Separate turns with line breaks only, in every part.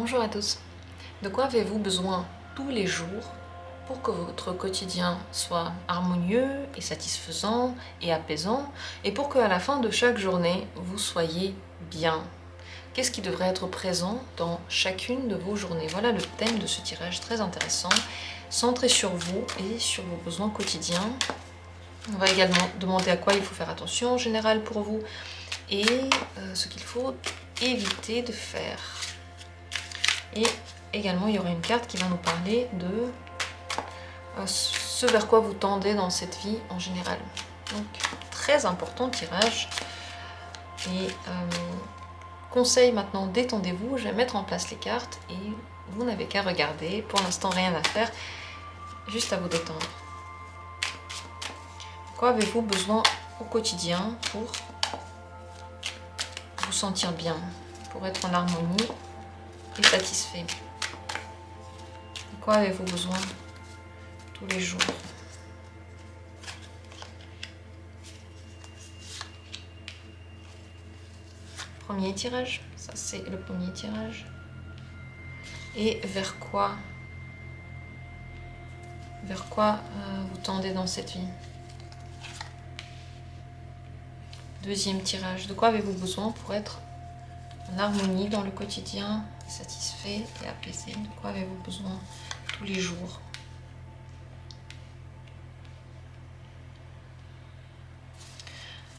Bonjour à tous. De quoi avez-vous besoin tous les jours pour que votre quotidien soit harmonieux et satisfaisant et apaisant et pour qu'à la fin de chaque journée, vous soyez bien? Qu'est-ce qui devrait être présent dans chacune de vos journées? Voilà le thème de ce tirage très intéressant, centré sur vous et sur vos besoins quotidiens. On va également demander à quoi il faut faire attention en général pour vous et ce qu'il faut éviter de faire. Et également, il y aura une carte qui va nous parler de ce vers quoi vous tendez dans cette vie en général. Donc, très important tirage. Et conseil maintenant, détendez-vous. Je vais mettre en place les cartes et vous n'avez qu'à regarder. Pour l'instant, rien à faire. Juste à vous détendre. Quoi avez-vous besoin au quotidien pour vous sentir bien, pour être en harmonie et satisfait? De quoi avez-vous besoin tous les jours? Premier tirage, ça c'est le premier tirage. Et vers quoi vous tendez dans cette vie? Deuxième tirage, de quoi avez-vous besoin pour être en harmonie dans le quotidien, satisfait et apaisé? De quoi avez-vous besoin tous les jours?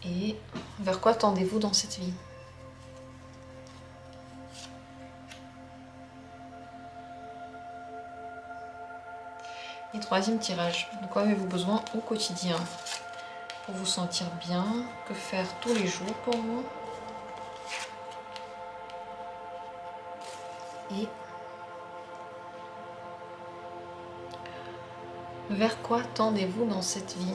Et vers quoi tendez-vous dans cette vie? Et troisième tirage, de quoi avez-vous besoin au quotidien pour vous sentir bien? Que faire tous les jours pour vous? Et vers quoi tendez-vous dans cette vie?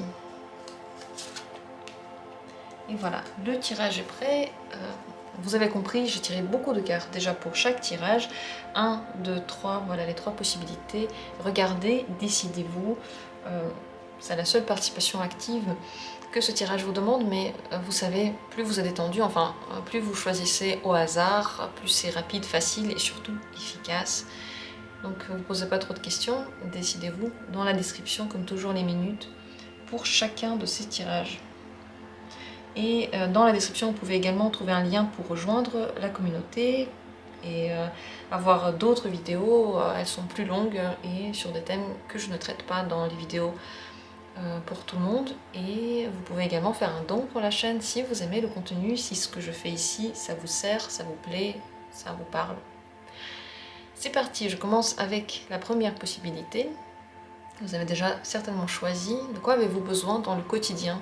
Et voilà, le tirage est prêt. Vous avez compris, j'ai tiré beaucoup de cartes déjà pour chaque tirage. 1, 2, 3, voilà les 3 possibilités. Regardez, décidez-vous. C'est la seule participation active que ce tirage vous demande, mais vous savez, plus vous êtes détendu, enfin, plus vous choisissez au hasard, plus c'est rapide, facile et surtout efficace. Donc ne vous posez pas trop de questions, décidez-vous dans la description, comme toujours, les minutes pour chacun de ces tirages. Et dans la description, vous pouvez également trouver un lien pour rejoindre la communauté et avoir d'autres vidéos. Elles sont plus longues et sur des thèmes que je ne traite pas dans les vidéos pour tout le monde. Et vous pouvez également faire un don pour la chaîne si vous aimez le contenu, si ce que je fais ici, ça vous sert, ça vous plaît, ça vous parle. C'est parti, je commence avec la première possibilité. Vous avez déjà certainement choisi. De quoi avez-vous besoin dans le quotidien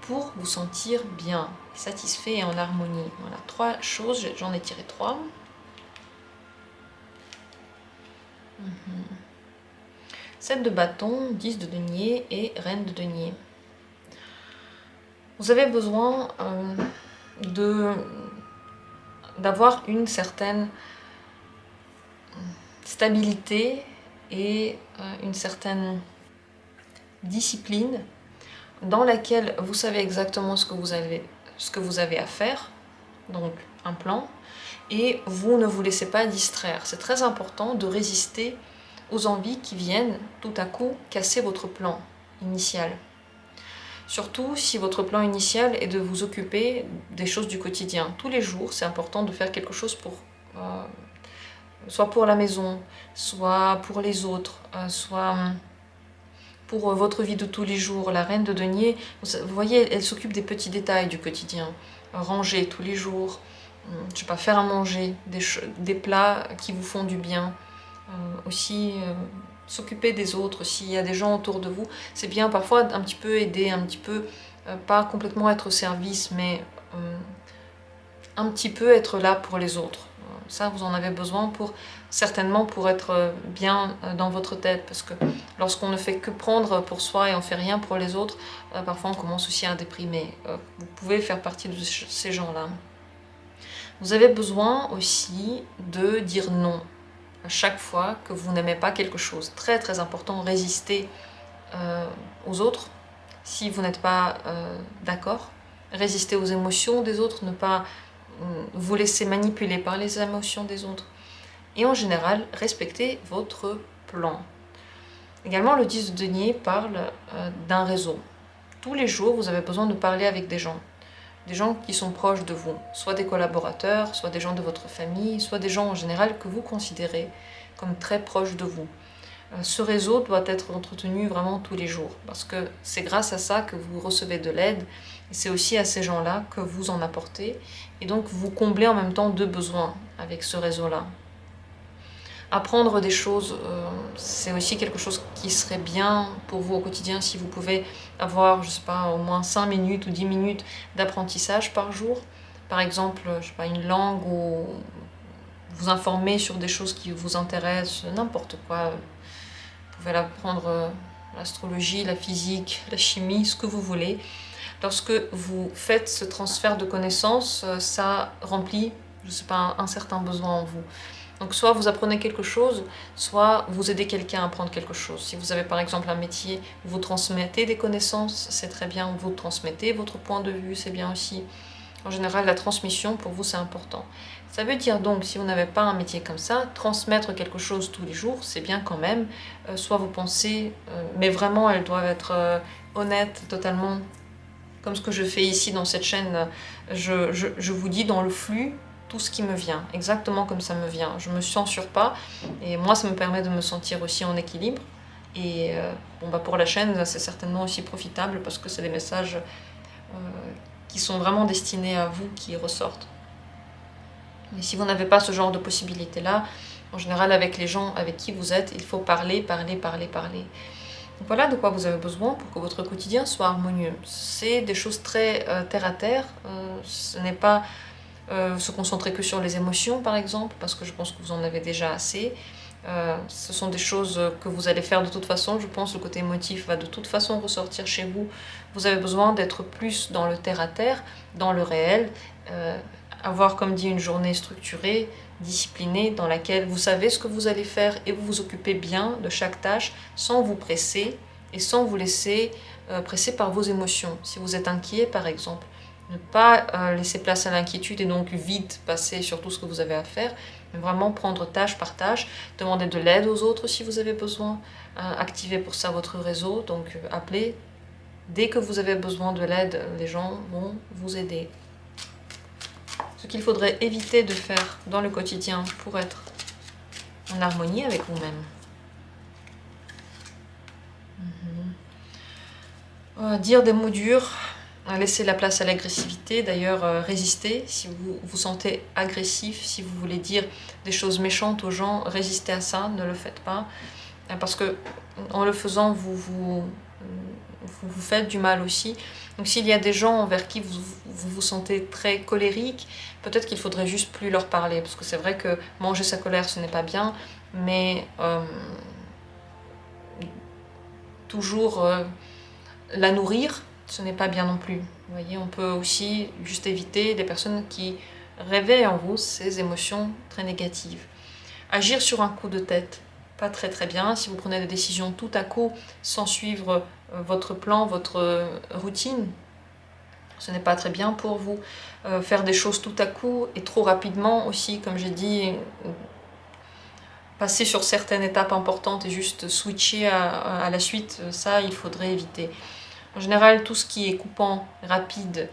pour vous sentir bien, satisfait et en harmonie? Voilà, 3 choses, j'en ai tiré 3. 7 de bâton, 10 de denier et reine de denier. Vous avez besoin d'avoir une certaine stabilité et une certaine discipline dans laquelle vous savez exactement ce que vous avez à faire, donc un plan, et vous ne vous laissez pas distraire. C'est très important de résister aux envies qui viennent tout à coup casser votre plan initial. Surtout si votre plan initial est de vous occuper des choses du quotidien. Tous les jours, c'est important de faire quelque chose pour, soit pour la maison, soit pour les autres, soit pour votre vie de tous les jours. La reine de denier, vous voyez, elle s'occupe des petits détails du quotidien. Ranger tous les jours, je sais pas, faire à manger, des plats qui vous font du bien. Aussi s'occuper des autres, s'il y a des gens autour de vous, c'est bien parfois un petit peu aider, un petit peu, pas complètement être au service, mais un petit peu être là pour les autres. Ça, vous en avez besoin certainement pour être bien dans votre tête, parce que lorsqu'on ne fait que prendre pour soi et on fait rien pour les autres, parfois on commence aussi à déprimer. Vous pouvez faire partie de ces gens-là. Vous avez besoin aussi de dire non à chaque fois que vous n'aimez pas quelque chose. Très très important, résister aux autres si vous n'êtes pas d'accord. Résister aux émotions des autres, ne pas vous laisser manipuler par les émotions des autres. et en général, respectez votre plan. Également, le 10 de denier parle d'un réseau. Tous les jours, vous avez besoin de parler avec des gens qui sont proches de vous, soit des collaborateurs, soit des gens de votre famille, soit des gens en général que vous considérez comme très proches de vous. Ce réseau doit être entretenu vraiment tous les jours, parce que c'est grâce à ça que vous recevez de l'aide, et c'est aussi à ces gens-là que vous en apportez, et donc vous comblez en même temps deux besoins avec ce réseau-là. Apprendre des choses, c'est aussi quelque chose qui serait bien pour vous au quotidien si vous pouvez avoir, je sais pas, au moins 5 minutes ou 10 minutes d'apprentissage par jour. Par exemple, je sais pas, une langue ou vous informer sur des choses qui vous intéressent, n'importe quoi. Vous pouvez apprendre l'astrologie, la physique, la chimie, ce que vous voulez. Lorsque vous faites ce transfert de connaissances, ça remplit, je sais pas, un certain besoin en vous. Donc soit vous apprenez quelque chose, soit vous aidez quelqu'un à apprendre quelque chose. Si vous avez par exemple un métier où vous transmettez des connaissances, c'est très bien, vous transmettez votre point de vue, c'est bien aussi. En général, la transmission, pour vous, c'est important. Ça veut dire donc, si vous n'avez pas un métier comme ça, transmettre quelque chose tous les jours, c'est bien quand même. Soit vos pensées, mais vraiment, elles doivent être honnêtes, totalement. Comme ce que je fais ici dans cette chaîne, je vous dis dans le flux tout ce qui me vient, exactement comme ça me vient. Je ne me censure pas, et moi, ça me permet de me sentir aussi en équilibre. Et bon, bah pour la chaîne, c'est certainement aussi profitable parce que c'est des messages qui sont vraiment destinés à vous qui ressortent. Mais si vous n'avez pas ce genre de possibilité-là, en général, avec les gens avec qui vous êtes, il faut parler, parler, parler, parler. Donc voilà de quoi vous avez besoin pour que votre quotidien soit harmonieux. C'est des choses très terre à terre. Ce n'est pas se concentrer que sur les émotions, par exemple, parce que je pense que vous en avez déjà assez. Ce sont des choses que vous allez faire de toute façon. Je pense que le côté émotif va de toute façon ressortir chez vous. Vous avez besoin d'être plus dans le terre-à-terre, dans le réel, avoir, comme dit, une journée structurée, disciplinée, dans laquelle vous savez ce que vous allez faire et vous vous occupez bien de chaque tâche sans vous presser et sans vous laisser presser par vos émotions. Si vous êtes inquiet, par exemple, ne pas laisser place à l'inquiétude et donc vite passer sur tout ce que vous avez à faire, mais vraiment prendre tâche par tâche, demander de l'aide aux autres si vous avez besoin, activer pour ça votre réseau, donc appelez. Dès que vous avez besoin de l'aide, les gens vont vous aider. Ce qu'il faudrait éviter de faire dans le quotidien pour être en harmonie avec vous-même. Dire des mots durs, laisser la place à l'agressivité, d'ailleurs résister. Si vous vous sentez agressif, si vous voulez dire des choses méchantes aux gens, résistez à ça, ne le faites pas. Parce que en le faisant, vous faites du mal aussi. Donc s'il y a des gens envers qui vous sentez très colérique, peut-être qu'il faudrait juste plus leur parler. Parce que c'est vrai que manger sa colère, ce n'est pas bien, mais toujours la nourrir, ce n'est pas bien non plus. Vous voyez, on peut aussi juste éviter des personnes qui réveillent en vous ces émotions très négatives. Agir sur un coup de tête, pas très très bien. Si vous prenez des décisions tout à coup sans suivre votre plan, votre routine, ce n'est pas très bien pour vous. Faire des choses tout à coup et trop rapidement aussi, comme j'ai dit, passer sur certaines étapes importantes et juste switcher à la suite, ça il faudrait éviter. En général, tout ce qui est coupant, rapide,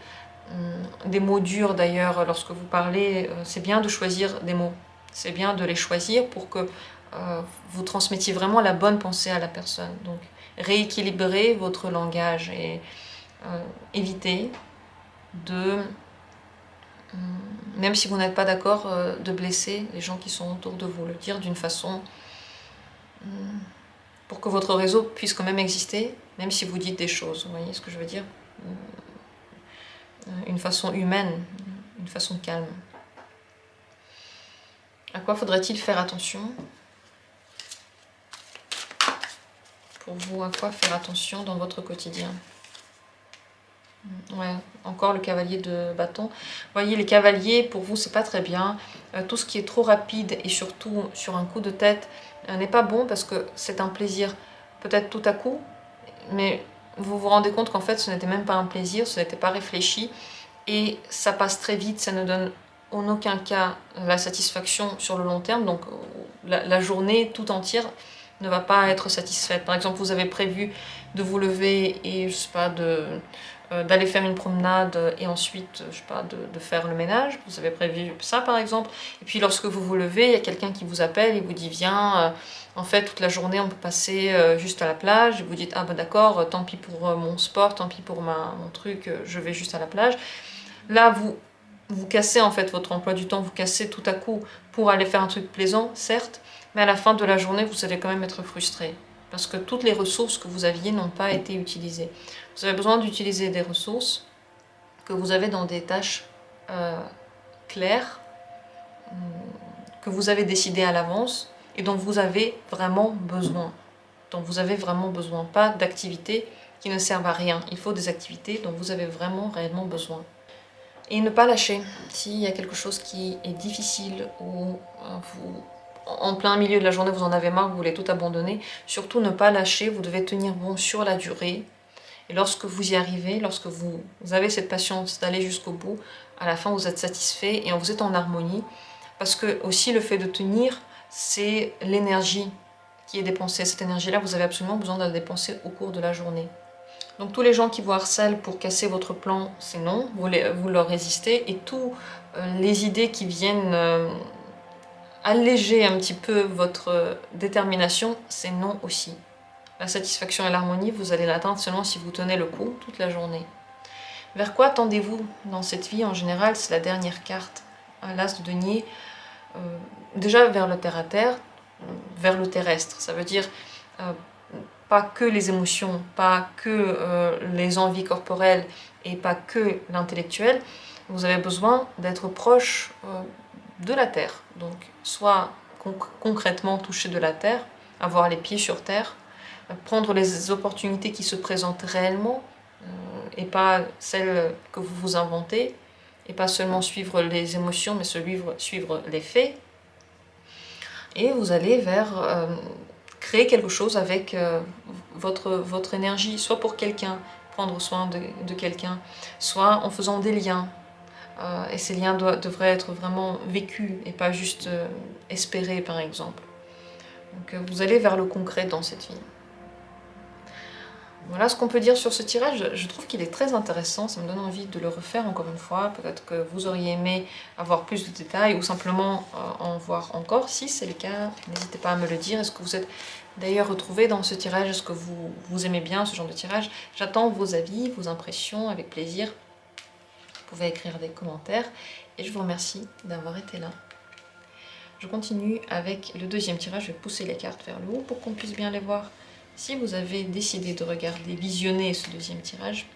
des mots durs d'ailleurs, lorsque vous parlez, c'est bien de choisir des mots. C'est bien de les choisir pour que vous transmettiez vraiment la bonne pensée à la personne. Donc, rééquilibrer votre langage et éviter de, même si vous n'êtes pas d'accord, de blesser les gens qui sont autour de vous. Le dire d'une façon pour que votre réseau puisse quand même exister, même si vous dites des choses. Vous voyez ce que je veux dire? Une façon humaine, une façon calme. À quoi faudrait-il faire attention? Pour vous, à quoi faire attention dans votre quotidien? Ouais, encore le cavalier de bâton. Vous voyez, les cavaliers, pour vous, c'est pas très bien. Tout ce qui est trop rapide et surtout sur un coup de tête n'est pas bon parce que c'est un plaisir peut-être tout à coup, mais vous vous rendez compte qu'en fait, ce n'était même pas un plaisir, ce n'était pas réfléchi et ça passe très vite, ça ne donne en aucun cas la satisfaction sur le long terme, donc la journée tout entière ne va pas être satisfaite. Par exemple, vous avez prévu de vous lever et, je sais pas, d'aller faire une promenade et ensuite, je sais pas, de faire le ménage. Vous avez prévu ça, par exemple. Et puis, lorsque vous vous levez, il y a quelqu'un qui vous appelle et vous dit, viens, en fait, toute la journée, on peut passer juste à la plage. Et vous dites, ah ben d'accord, tant pis pour mon sport, tant pis pour mon truc, je vais juste à la plage. Là, vous cassez en fait votre emploi du temps, vous cassez tout à coup pour aller faire un truc plaisant, certes, mais à la fin de la journée, vous allez quand même être frustré. Parce que toutes les ressources que vous aviez n'ont pas été utilisées. Vous avez besoin d'utiliser des ressources que vous avez dans des tâches claires, que vous avez décidées à l'avance et dont vous avez vraiment besoin. Dont vous avez vraiment besoin, pas d'activités qui ne servent à rien. Il faut des activités dont vous avez vraiment réellement besoin. Et ne pas lâcher. S'il y a quelque chose qui est difficile ou en plein milieu de la journée, vous en avez marre, vous voulez tout abandonner, surtout ne pas lâcher, vous devez tenir bon sur la durée. Et lorsque vous y arrivez, lorsque vous avez cette patience d'aller jusqu'au bout, à la fin vous êtes satisfait et vous êtes en harmonie. Parce que aussi le fait de tenir, c'est l'énergie qui est dépensée. Cette énergie-là, vous avez absolument besoin de la dépenser au cours de la journée. Donc tous les gens qui vous harcèlent pour casser votre plan, c'est non, vous leur résistez. Et toutes les idées qui viennent alléger un petit peu votre détermination, c'est non aussi. La satisfaction et l'harmonie, vous allez l'atteindre seulement si vous tenez le coup toute la journée. Vers quoi tendez-vous dans cette vie? En général, c'est la dernière carte, l'as de denier. Déjà vers le terre-à-terre, vers le terrestre. Ça veut dire pas que les émotions, pas que les envies corporelles et pas que l'intellectuel. Vous avez besoin d'être proche de la terre. Donc soit concrètement toucher de la terre, avoir les pieds sur terre, prendre les opportunités qui se présentent réellement et pas celles que vous vous inventez, et pas seulement suivre les émotions, mais suivre les faits. Et vous allez vers créer quelque chose avec votre énergie, soit pour quelqu'un, prendre soin de quelqu'un, soit en faisant des liens. Et ces liens devraient être vraiment vécus et pas juste espérés, par exemple. Donc vous allez vers le concret dans cette vie. Voilà ce qu'on peut dire sur ce tirage. Je trouve qu'il est très intéressant, ça me donne envie de le refaire encore une fois. Peut-être que vous auriez aimé avoir plus de détails ou simplement en voir encore. Si c'est le cas, n'hésitez pas à me le dire. Est-ce que vous êtes d'ailleurs retrouvé dans ce tirage? Est-ce que vous aimez bien ce genre de tirage? J'attends vos avis, vos impressions avec plaisir. Vous pouvez écrire des commentaires et je vous remercie d'avoir été là. Je continue avec le deuxième tirage. Je vais pousser les cartes vers le haut pour qu'on puisse bien les voir. Si vous avez décidé de regarder, visionner ce deuxième tirage,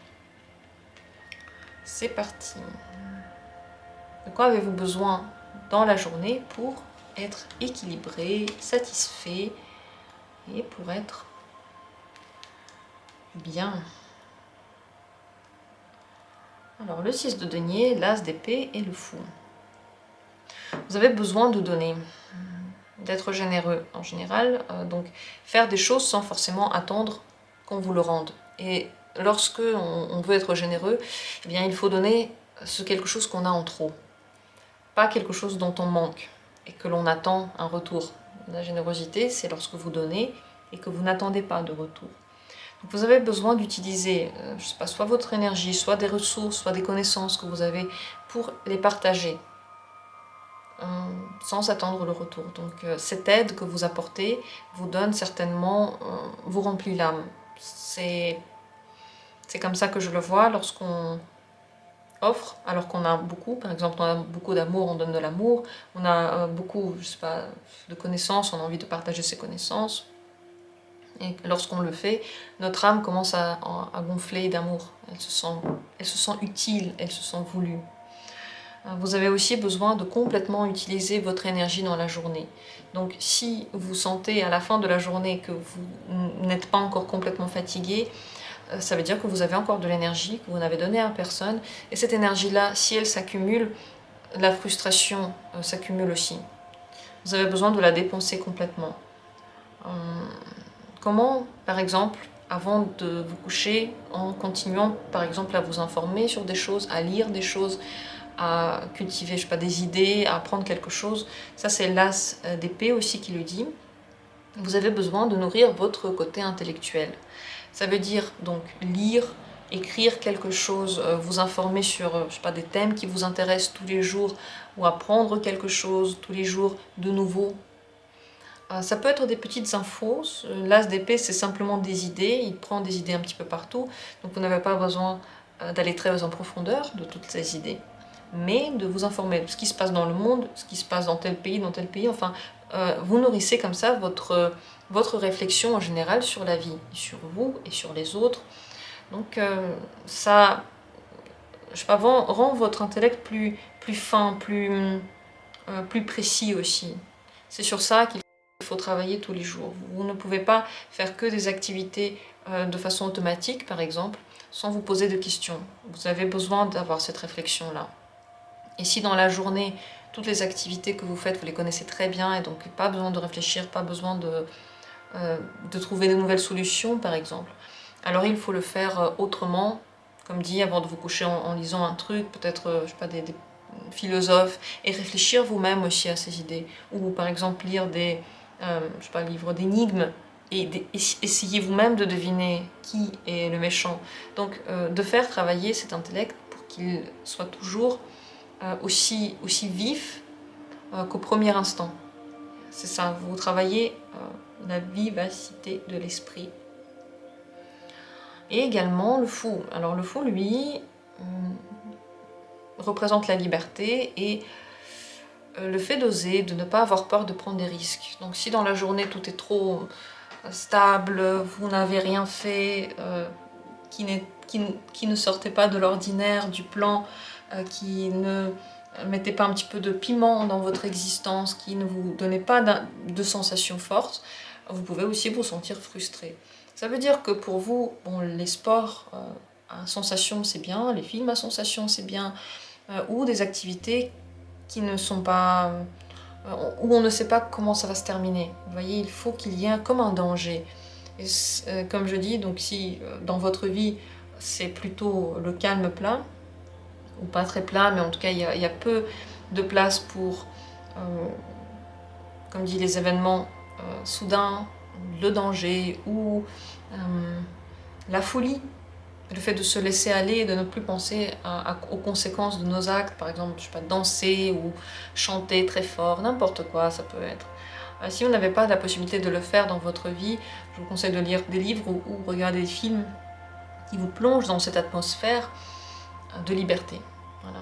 c'est parti. De quoi avez-vous besoin dans la journée pour être équilibré, satisfait et pour être bien? Alors le 6 de denier, l'as d'épée et le fou. Vous avez besoin de donner, d'être généreux en général, donc faire des choses sans forcément attendre qu'on vous le rende. Et lorsque on veut être généreux, eh bien, il faut donner quelque chose qu'on a en trop, pas quelque chose dont on manque et que l'on attend un retour. La générosité, c'est lorsque vous donnez et que vous n'attendez pas de retour. Donc vous avez besoin d'utiliser, je sais pas, soit votre énergie, soit des ressources, soit des connaissances que vous avez pour les partager sans attendre le retour. Donc cette aide que vous apportez vous donne certainement, vous remplit l'âme. C'est comme ça que je le vois lorsqu'on offre, alors qu'on a beaucoup, par exemple on a beaucoup d'amour, on donne de l'amour, on a beaucoup, je sais pas, de connaissances, on a envie de partager ses connaissances, et lorsqu'on le fait, notre âme commence à gonfler d'amour, elle se sent utile, elle se sent voulue. Vous avez aussi besoin de complètement utiliser votre énergie dans la journée. Donc si vous sentez à la fin de la journée que vous n'êtes pas encore complètement fatigué, ça veut dire que vous avez encore de l'énergie que vous n'avez donnée à personne. Et cette énergie-là, si elle s'accumule, la frustration s'accumule aussi. Vous avez besoin de la dépenser complètement. Comment, par exemple, avant de vous coucher, en continuant par exemple à vous informer sur des choses, à lire des choses, à cultiver, je sais pas, des idées, à apprendre quelque chose. Ça, c'est l'as d'épée aussi qui le dit. Vous avez besoin de nourrir votre côté intellectuel. Ça veut dire donc lire, écrire quelque chose, vous informer sur je sais pas, des thèmes qui vous intéressent tous les jours, ou apprendre quelque chose tous les jours de nouveau. Ça peut être des petites infos. L'as d'épée, c'est simplement des idées. Il prend des idées un petit peu partout. Donc vous n'avez pas besoin d'aller très en profondeur de toutes ces idées, mais de vous informer de ce qui se passe dans le monde, ce qui se passe dans tel pays, enfin, vous nourrissez comme ça votre réflexion en général sur la vie, sur vous et sur les autres. Donc ça, je sais pas, rend votre intellect plus fin, plus précis aussi. C'est sur ça qu'il faut travailler tous les jours. Vous ne pouvez pas faire que des activités de façon automatique, par exemple, sans vous poser de questions. Vous avez besoin d'avoir cette réflexion-là. Et si dans la journée, toutes les activités que vous faites, vous les connaissez très bien, et donc pas besoin de réfléchir, pas besoin de trouver de nouvelles solutions, par exemple, alors il faut le faire autrement, comme dit, avant de vous coucher en lisant un truc, peut-être, je sais pas, des philosophes, et réfléchir vous-même aussi à ces idées. Ou par exemple lire des je sais pas, livres d'énigmes, et essayer vous-même de deviner qui est le méchant. Donc de faire travailler cet intellect pour qu'il soit toujours aussi vif qu'au premier instant. C'est ça, vous travaillez la vivacité de l'esprit. Et également le fou. Alors le fou, lui, représente la liberté et le fait d'oser, de ne pas avoir peur de prendre des risques. Donc si dans la journée tout est trop stable, vous n'avez rien fait, qui ne sortait pas de l'ordinaire, du plan, qui ne mettait pas un petit peu de piment dans votre existence, qui ne vous donnait pas de sensations fortes, vous pouvez aussi vous sentir frustré. Ça veut dire que pour vous, bon, les sports à sensation c'est bien, les films à sensation c'est bien, ou des activités qui ne sont pas... où on ne sait pas comment ça va se terminer. Vous voyez, il faut qu'il y ait comme un danger. Et comme je dis, donc si dans votre vie c'est plutôt le calme plat, ou pas très plat, mais en tout cas il y a peu de place pour, comme dit, les événements soudains, le danger ou la folie, le fait de se laisser aller et de ne plus penser aux conséquences de nos actes, par exemple, je sais pas, danser ou chanter très fort, n'importe quoi ça peut être. Si vous n'avez pas la possibilité de le faire dans votre vie, je vous conseille de lire des livres ou regarder des films qui vous plongent dans cette atmosphère de liberté. Voilà.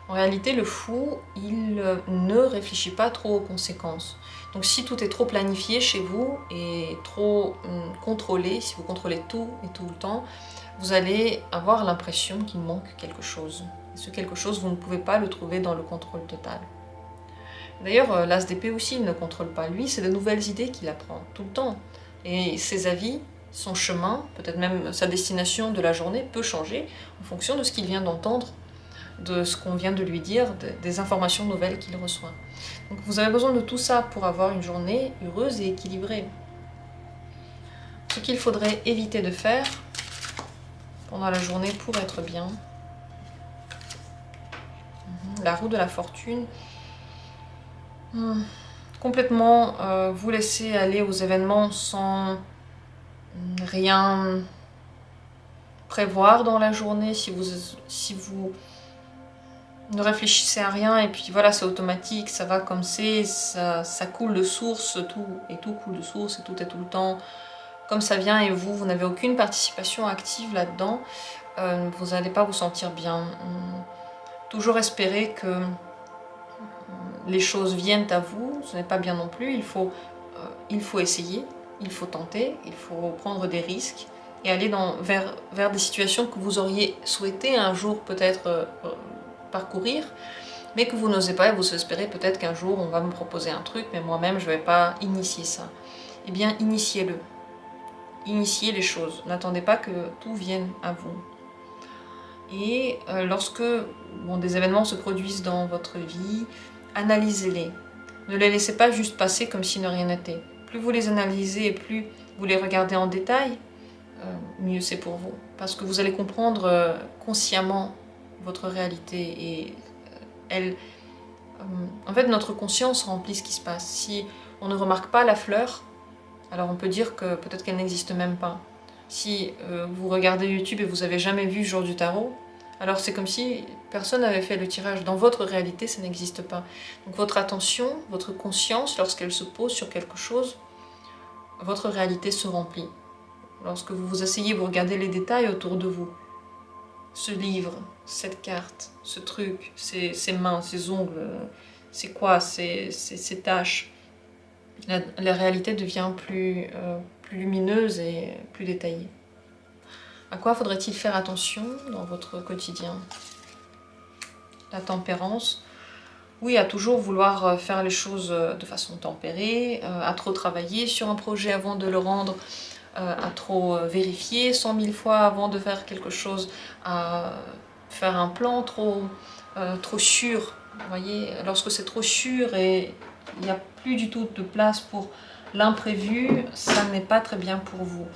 En réalité, le fou, il ne réfléchit pas trop aux conséquences. Donc si tout est trop planifié chez vous et trop contrôlé, si vous contrôlez tout et tout le temps, vous allez avoir l'impression qu'il manque quelque chose. Et ce quelque chose, vous ne pouvez pas le trouver dans le contrôle total. D'ailleurs, l'as d'épée aussi, il ne contrôle pas. Lui, c'est de nouvelles idées qu'il apprend tout le temps. Et ses avis, son chemin, peut-être même sa destination de la journée peut changer en fonction de ce qu'il vient d'entendre, de ce qu'on vient de lui dire, des informations nouvelles qu'il reçoit. Donc vous avez besoin de tout ça pour avoir une journée heureuse et équilibrée. Ce qu'il faudrait éviter de faire pendant la journée pour être bien. La roue de la fortune. Complètement vous laisser aller aux événements sans rien prévoir dans la journée, si vous ne réfléchissez à rien et puis voilà, c'est automatique, ça va comme c'est, ça coule de source, tout coule de source et tout est tout le temps comme ça vient, et vous n'avez aucune participation active là-dedans, vous n'allez pas vous sentir bien. Toujours espérer que les choses viennent à vous, ce n'est pas bien non plus, il faut essayer, il faut tenter, il faut prendre des risques et aller vers des situations que vous auriez souhaité un jour peut-être parcourir, mais que vous n'osez pas et vous espérez peut-être qu'un jour on va me proposer un truc, mais moi-même je ne vais pas initier ça. Eh bien, initiez-le. Initiez les choses. N'attendez pas que tout vienne à vous. Et lorsque des événements se produisent dans votre vie, analysez-les. Ne les laissez pas juste passer comme si ne rien n'était. Plus vous les analysez et plus vous les regardez en détail, mieux c'est pour vous. Parce que vous allez comprendre consciemment votre réalité et En fait, notre conscience remplit ce qui se passe. Si on ne remarque pas la fleur, alors on peut dire que peut-être qu'elle n'existe même pas. Si vous regardez YouTube et vous n'avez jamais vu Jour du tarot, alors c'est comme si personne n'avait fait le tirage. Dans votre réalité, ça n'existe pas. Donc votre attention, votre conscience, lorsqu'elle se pose sur quelque chose, votre réalité se remplit. Lorsque vous vous asseyez, vous regardez les détails autour de vous. Ce livre, cette carte, ce truc, ces mains, ces ongles, c'est quoi, ces taches. La réalité devient plus lumineuse et plus détaillée. À quoi faudrait-il faire attention dans votre quotidien? La tempérance. Oui, à toujours vouloir faire les choses de façon tempérée, à trop travailler sur un projet avant de le rendre, à trop vérifier 100 000 fois avant de faire quelque chose, à faire un plan trop sûr. Vous voyez, lorsque c'est trop sûr et il n'y a plus du tout de place pour l'imprévu, ça n'est pas très bien pour vous.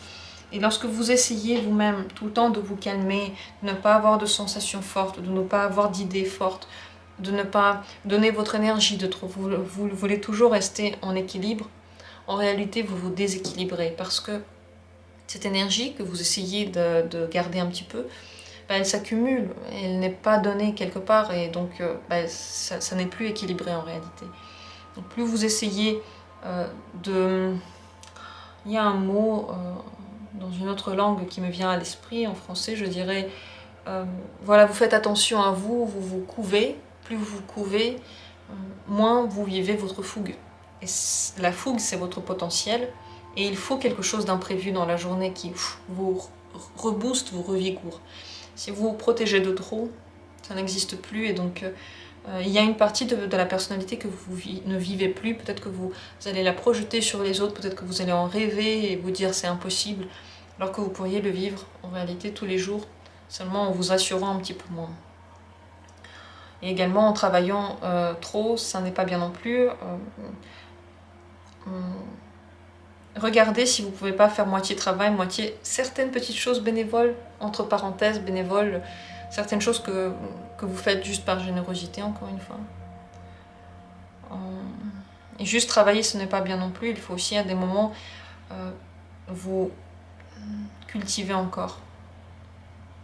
Et lorsque vous essayez vous-même tout le temps de vous calmer, de ne pas avoir de sensations fortes, de ne pas avoir d'idées fortes, de ne pas donner votre énergie, vous voulez toujours rester en équilibre, en réalité vous vous déséquilibrez parce que cette énergie que vous essayez de garder un petit peu, elle s'accumule, elle n'est pas donnée quelque part et donc ça n'est plus équilibré en réalité. Donc plus vous essayez de... Il y a un mot dans une autre langue qui me vient à l'esprit, en français je dirais, voilà, vous faites attention à vous, vous vous couvez, plus vous vous couvez, moins vous vivez votre fougue. Et la fougue, c'est votre potentiel, et il faut quelque chose d'imprévu dans la journée qui vous rebooste, vous revigoure. Si vous vous protégez de trop, ça n'existe plus, et donc il y a une partie de la personnalité que vous ne vivez plus, peut-être que vous allez la projeter sur les autres, peut-être que vous allez en rêver et vous dire c'est impossible, alors que vous pourriez le vivre en réalité tous les jours, seulement en vous assurant un petit peu moins. Et également en travaillant trop, ça n'est pas bien non plus. Regardez si vous ne pouvez pas faire moitié travail, moitié certaines petites choses bénévoles, entre parenthèses bénévoles, certaines choses que vous faites juste par générosité, encore une fois. Et juste travailler, ce n'est pas bien non plus, il faut aussi à des moments vous cultiver encore.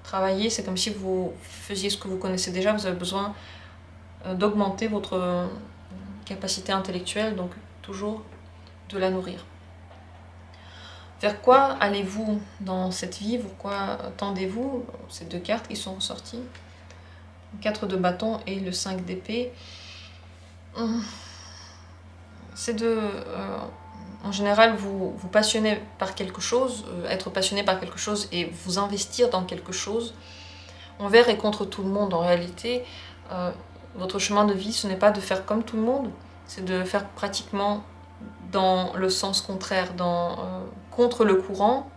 Travailler, c'est comme si vous faisiez ce que vous connaissez déjà, vous avez besoin d'augmenter votre capacité intellectuelle, donc toujours de la nourrir. Vers quoi allez-vous dans cette vie? Pourquoi tendez-vous? Ces deux cartes qui sont ressorties, le 4 de bâton et le 5 d'épée. C'est en général, vous passionner par quelque chose, être passionné par quelque chose et vous investir dans quelque chose, envers et contre tout le monde en réalité. Votre chemin de vie, ce n'est pas de faire comme tout le monde, c'est de faire pratiquement dans le sens contraire, contre le courant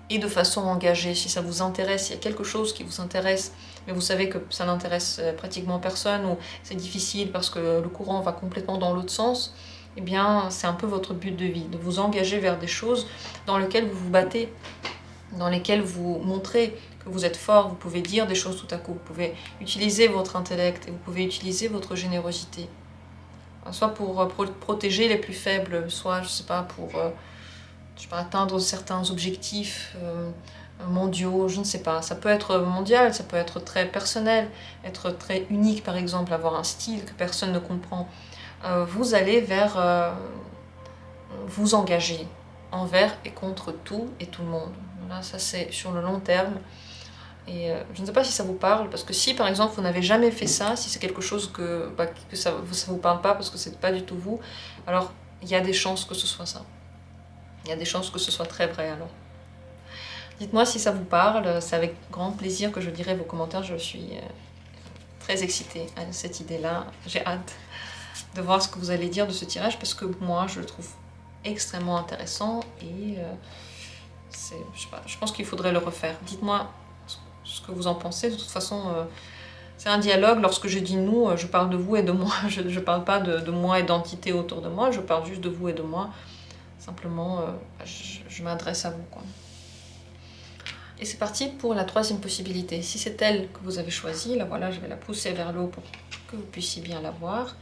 et de façon engagée. Si ça vous intéresse, il y a quelque chose qui vous intéresse, mais vous savez que ça n'intéresse pratiquement personne ou c'est difficile parce que le courant va complètement dans l'autre sens, eh bien c'est un peu votre but de vie, de vous engager vers des choses dans lesquelles vous vous battez, dans lesquelles vous montrez que vous êtes fort, vous pouvez dire des choses tout à coup, vous pouvez utiliser votre intellect et vous pouvez utiliser votre générosité. Soit pour protéger les plus faibles, soit, je sais pas, pour atteindre certains objectifs mondiaux, je ne sais pas. Ça peut être mondial, ça peut être très personnel, être très unique par exemple, avoir un style que personne ne comprend. Vous allez vers vous engager envers et contre tout et tout le monde. Voilà, ça c'est sur le long terme. Et je ne sais pas si ça vous parle, parce que si par exemple vous n'avez jamais fait ça, si c'est quelque chose que ça vous parle pas parce que c'est pas du tout vous, alors il y a des chances que ce soit ça. Il y a des chances que ce soit très vrai alors. Dites-moi si ça vous parle, c'est avec grand plaisir que je lirai vos commentaires, je suis très excitée à cette idée-là, j'ai hâte de voir ce que vous allez dire de ce tirage, parce que moi je le trouve extrêmement intéressant et je sais pas, je pense qu'il faudrait le refaire. Dites-moi ce que vous en pensez. De toute façon, c'est un dialogue. Lorsque je dis nous, je parle de vous et de moi. Je ne parle pas de moi et d'entité autour de moi. Je parle juste de vous et de moi. Simplement, je m'adresse à vous, quoi. Et c'est parti pour la troisième possibilité. Si c'est elle que vous avez choisie, là voilà, je vais la pousser vers le haut pour que vous puissiez bien la voir.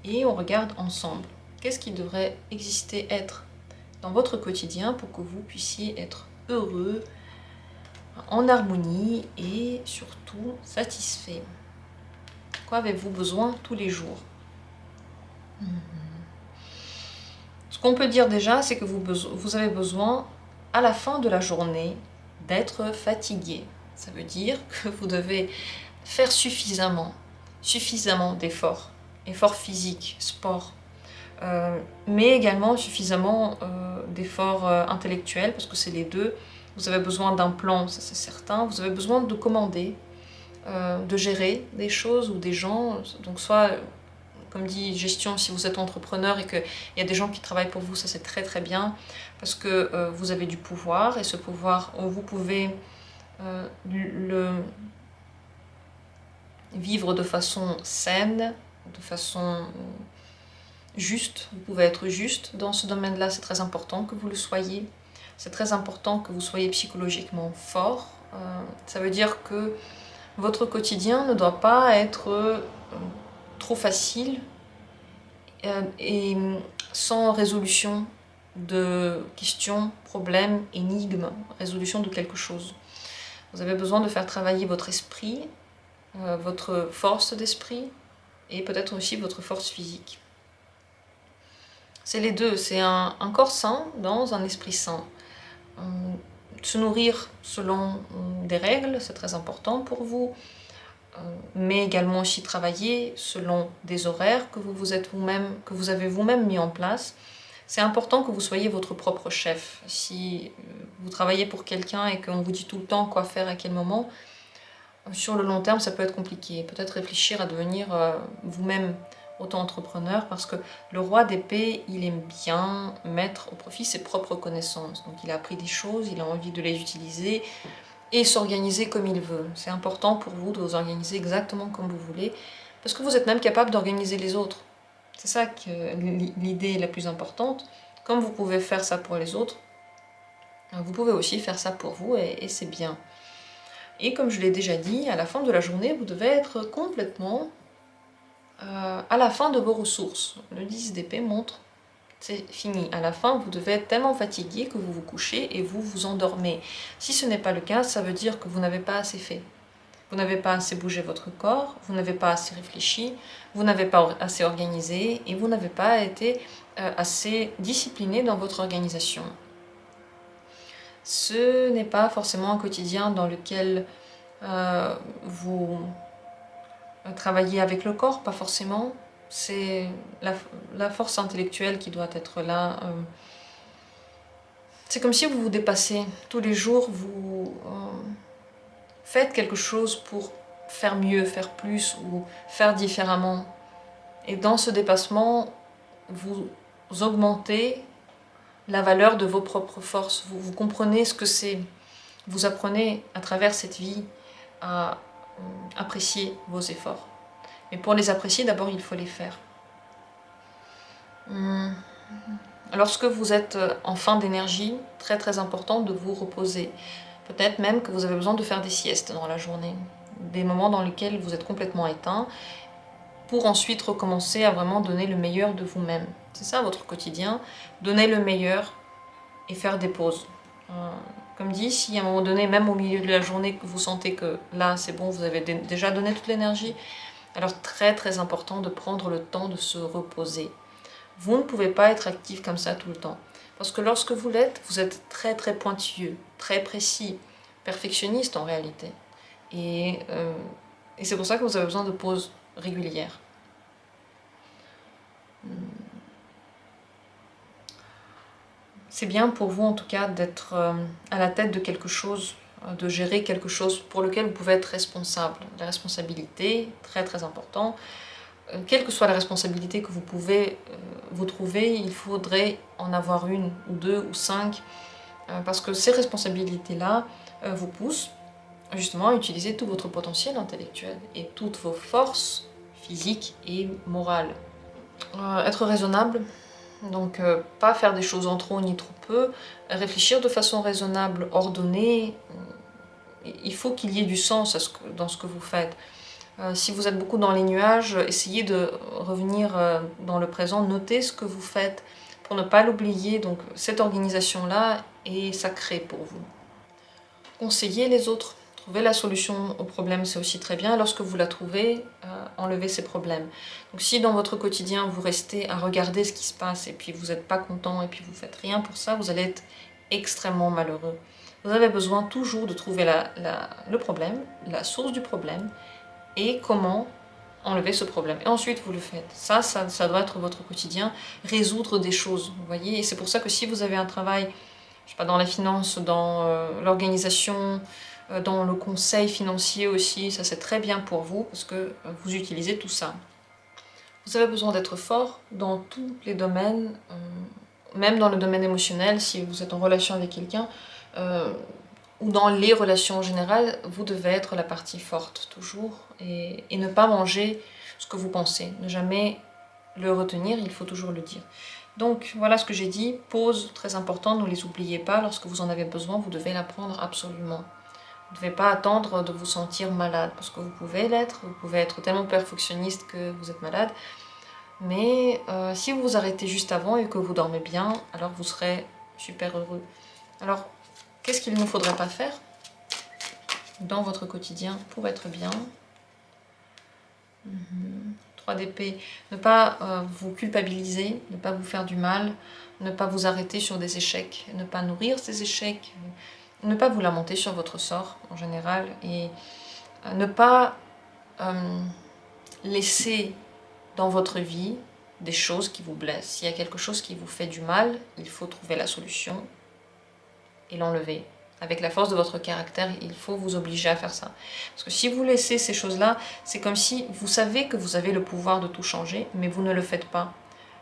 Et on regarde ensemble. Qu'est-ce qui devrait exister, être dans votre quotidien pour que vous puissiez être heureux, en harmonie et surtout satisfait. Quoi avez-vous besoin tous les jours? Ce qu'on peut dire déjà, c'est que vous avez besoin, à la fin de la journée, d'être fatigué. Ça veut dire que vous devez faire suffisamment d'efforts, efforts physiques, sport, mais également suffisamment d'efforts intellectuels, parce que c'est les deux. Vous avez besoin d'un plan, ça c'est certain. Vous avez besoin de commander, de gérer des choses ou des gens. Donc soit, comme dit, gestion si vous êtes entrepreneur et qu'il y a des gens qui travaillent pour vous, ça c'est très très bien, parce que vous avez du pouvoir, et ce pouvoir, vous pouvez le vivre de façon saine, de façon juste. Vous pouvez être juste dans ce domaine-là, c'est très important que vous le soyez. C'est très important que vous soyez psychologiquement fort. Ça veut dire que votre quotidien ne doit pas être trop facile et sans résolution de questions, problèmes, énigmes, résolution de quelque chose. Vous avez besoin de faire travailler votre esprit, votre force d'esprit et peut-être aussi votre force physique. C'est les deux, c'est un corps sain dans un esprit sain. Se nourrir selon des règles, c'est très important pour vous, mais également aussi travailler selon des horaires que vous avez vous-même mis en place. C'est important que vous soyez votre propre chef. Si vous travaillez pour quelqu'un et qu'on vous dit tout le temps quoi faire à quel moment, sur le long terme, ça peut être compliqué. Peut-être réfléchir à devenir vous-même auto-entrepreneur, parce que le roi d'épée, il aime bien mettre au profit ses propres connaissances. Donc il a appris des choses, il a envie de les utiliser et s'organiser comme il veut. C'est important pour vous de vous organiser exactement comme vous voulez, parce que vous êtes même capable d'organiser les autres. C'est ça que l'idée la plus importante. Comme vous pouvez faire ça pour les autres, vous pouvez aussi faire ça pour vous, et c'est bien. Et comme je l'ai déjà dit, à la fin de la journée, vous devez être complètement à la fin de vos ressources. Le 10 d'épée montre, c'est fini. À la fin, vous devez être tellement fatigué que vous vous couchez et vous vous endormez. Si ce n'est pas le cas, ça veut dire que vous n'avez pas assez fait. Vous n'avez pas assez bougé votre corps, vous n'avez pas assez réfléchi, vous n'avez pas assez organisé et vous n'avez pas été assez discipliné dans votre organisation. Ce n'est pas forcément un quotidien dans lequel vous travaillez avec le corps, pas forcément. C'est la force intellectuelle qui doit être là. C'est comme si vous vous dépassez. Tous les jours, vous faites quelque chose pour faire mieux, faire plus ou faire différemment. Et dans ce dépassement, vous augmentez la valeur de vos propres forces. Vous comprenez ce que c'est. Vous apprenez à travers cette vie à apprécier vos efforts. Mais pour les apprécier, d'abord, il faut les faire. Lorsque vous êtes en fin d'énergie, très très important de vous reposer. Peut-être même que vous avez besoin de faire des siestes dans la journée. Des moments dans lesquels vous êtes complètement éteint, pour ensuite recommencer à vraiment donner le meilleur de vous-même. C'est ça votre quotidien, donner le meilleur et faire des pauses. Comme dit, si à un moment donné, même au milieu de la journée, que vous sentez que là c'est bon, vous avez déjà donné toute l'énergie, alors très très important de prendre le temps de se reposer. Vous ne pouvez pas être actif comme ça tout le temps. Parce que lorsque vous l'êtes, vous êtes très très pointilleux, très précis, perfectionniste en réalité. Et c'est pour ça que vous avez besoin de pauses régulières. C'est bien pour vous en tout cas d'être à la tête de quelque chose, de gérer quelque chose pour lequel vous pouvez être responsable. La responsabilité, très très important. Quelle que soit la responsabilité que vous pouvez vous trouver, il faudrait en avoir une ou deux ou cinq, parce que ces responsabilités-là vous poussent justement à utiliser tout votre potentiel intellectuel et toutes vos forces physiques et morales. Être raisonnable, donc pas faire des choses en trop ni trop peu, réfléchir de façon raisonnable, ordonnée. Il faut qu'il y ait du sens dans ce que vous faites. Si vous êtes beaucoup dans les nuages, essayez de revenir dans le présent, notez ce que vous faites pour ne pas l'oublier. Donc cette organisation-là est sacrée pour vous. Conseillez les autres. Trouver la solution au problème, c'est aussi très bien. Lorsque vous la trouvez, enlevez ces problèmes. Donc si dans votre quotidien, vous restez à regarder ce qui se passe et puis vous n'êtes pas content et puis vous ne faites rien pour ça, vous allez être extrêmement malheureux. Vous avez besoin toujours de trouver le problème, la source du problème et comment enlever ce problème. Et ensuite, vous le faites. Ça doit être votre quotidien, résoudre des choses, vous voyez. Et c'est pour ça que si vous avez un travail, je sais pas, dans la finance, dans l'organisation, dans le conseil financier aussi, ça c'est très bien pour vous parce que vous utilisez tout ça. Vous avez besoin d'être fort dans tous les domaines, même dans le domaine émotionnel, si vous êtes en relation avec quelqu'un, ou dans les relations en général, vous devez être la partie forte toujours et ne pas manger ce que vous pensez. Ne jamais le retenir, il faut toujours le dire. Donc voilà ce que j'ai dit, pause très important, ne les oubliez pas, lorsque vous en avez besoin, vous devez la prendre absolument. Vous ne devez pas attendre de vous sentir malade, parce que vous pouvez l'être, vous pouvez être tellement perfectionniste que vous êtes malade, mais si vous vous arrêtez juste avant et que vous dormez bien, alors vous serez super heureux. Alors, qu'est-ce qu'il ne faudrait pas faire dans votre quotidien pour être bien? 3 d'épée, ne pas vous culpabiliser, ne pas vous faire du mal, ne pas vous arrêter sur des échecs, ne pas nourrir ces échecs, ne pas vous lamenter sur votre sort en général et ne pas laisser dans votre vie des choses qui vous blessent. S'il y a quelque chose qui vous fait du mal, il faut trouver la solution et l'enlever. Avec la force de votre caractère, il faut vous obliger à faire ça. Parce que si vous laissez ces choses-là, c'est comme si vous savez que vous avez le pouvoir de tout changer, mais vous ne le faites pas.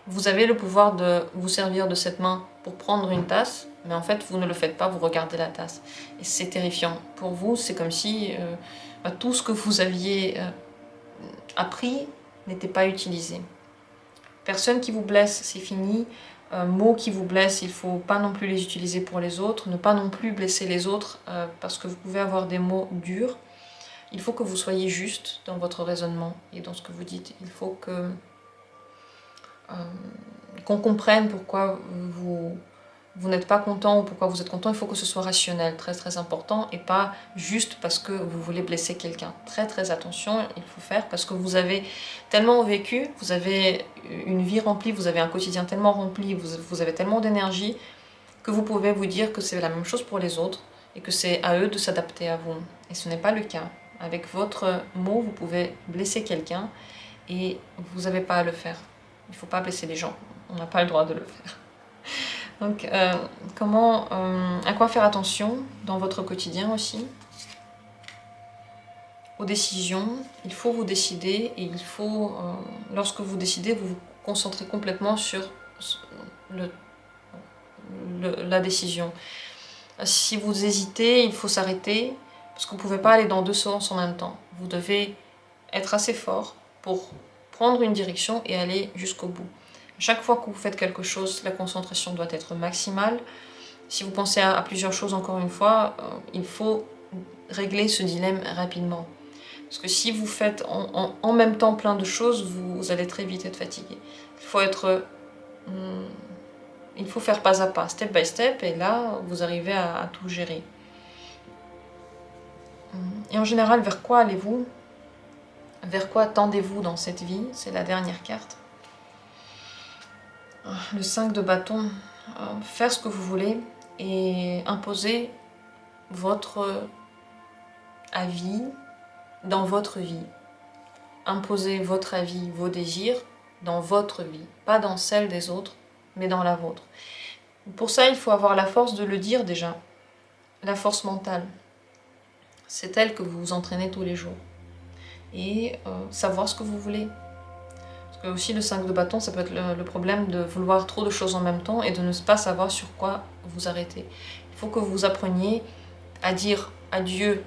Vous avez le pouvoir de vous servir de cette main pour prendre une tasse, mais en fait, vous ne le faites pas, vous regardez la tasse. Et c'est terrifiant. Pour vous, c'est comme si tout ce que vous aviez appris n'était pas utilisé. Personne qui vous blesse, c'est fini. Mots qui vous blessent, il ne faut pas non plus les utiliser pour les autres, ne pas non plus blesser les autres parce que vous pouvez avoir des mots durs. Il faut que vous soyez juste dans votre raisonnement et dans ce que vous dites. Il faut que qu'on comprenne pourquoi vous n'êtes pas content ou pourquoi vous êtes content. Il faut que ce soit rationnel, très très important, et pas juste parce que vous voulez blesser quelqu'un. Très très attention, il faut faire parce que vous avez tellement vécu, vous avez une vie remplie, vous avez un quotidien tellement rempli, vous avez tellement d'énergie que vous pouvez vous dire que c'est la même chose pour les autres et que c'est à eux de s'adapter à vous. Et ce n'est pas le cas. Avec votre mot, vous pouvez blesser quelqu'un et vous n'avez pas à le faire. Il ne faut pas blesser les gens, on n'a pas le droit de le faire. Donc, à quoi faire attention dans votre quotidien aussi? Aux décisions, il faut vous décider et il faut, lorsque vous décidez, vous vous concentrez complètement sur la décision. Si vous hésitez, il faut s'arrêter parce que vous ne pouvez pas aller dans deux sens en même temps. Vous devez être assez fort pour prendre une direction et aller jusqu'au bout. Chaque fois que vous faites quelque chose, la concentration doit être maximale. Si vous pensez à plusieurs choses, encore une fois, il faut régler ce dilemme rapidement. Parce que si vous faites en même temps plein de choses, vous allez très vite être fatigué. Il faut faire pas à pas, step by step, et là, vous arrivez à tout gérer. Et en général, vers quoi allez-vous? Vers quoi tendez-vous dans cette vie? C'est la dernière carte. Le 5 de bâton, faire ce que vous voulez et imposer votre avis dans votre vie. Imposer votre avis, vos désirs dans votre vie, pas dans celle des autres, mais dans la vôtre. Pour ça, il faut avoir la force de le dire déjà, la force mentale. C'est elle que vous vous entraînez tous les jours. Et savoir ce que vous voulez. Parce que aussi le 5 de bâton, ça peut être le problème de vouloir trop de choses en même temps et de ne pas savoir sur quoi vous arrêter. Il faut que vous appreniez à dire adieu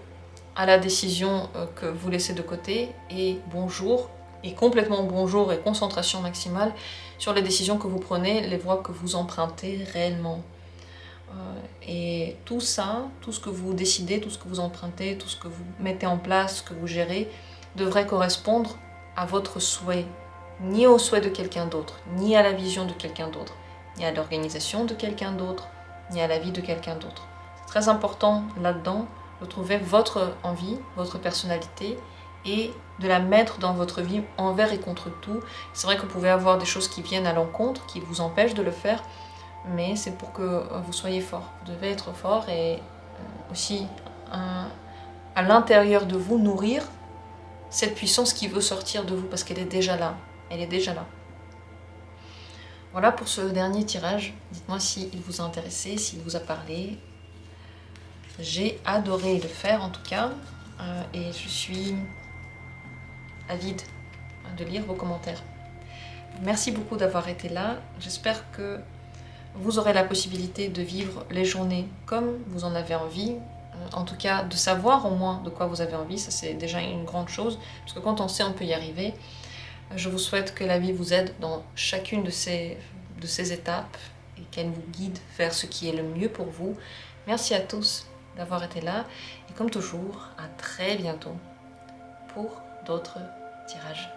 à la décision que vous laissez de côté et bonjour, et complètement bonjour et concentration maximale sur les décisions que vous prenez, les voies que vous empruntez réellement. Et tout ça, tout ce que vous décidez, tout ce que vous empruntez, tout ce que vous mettez en place, ce que vous gérez, devrait correspondre à votre souhait, ni au souhait de quelqu'un d'autre, ni à la vision de quelqu'un d'autre, ni à l'organisation de quelqu'un d'autre, ni à la vie de quelqu'un d'autre. C'est très important là-dedans de trouver votre envie, votre personnalité et de la mettre dans votre vie envers et contre tout. C'est vrai que vous pouvez avoir des choses qui viennent à l'encontre, qui vous empêchent de le faire, mais c'est pour que vous soyez fort. Vous devez être fort et aussi à l'intérieur de vous nourrir cette puissance qui veut sortir de vous parce qu'elle est déjà là. Elle est déjà là. Voilà pour ce dernier tirage. Dites-moi s'il vous a intéressé, s'il vous a parlé. J'ai adoré le faire en tout cas. Et je suis avide de lire vos commentaires. Merci beaucoup d'avoir été là. J'espère que vous aurez la possibilité de vivre les journées comme vous en avez envie. En tout cas, de savoir au moins de quoi vous avez envie, ça c'est déjà une grande chose. Parce que quand on sait, on peut y arriver. Je vous souhaite que la vie vous aide dans chacune de ces étapes et qu'elle vous guide vers ce qui est le mieux pour vous. Merci à tous d'avoir été là. Et comme toujours, à très bientôt pour d'autres tirages.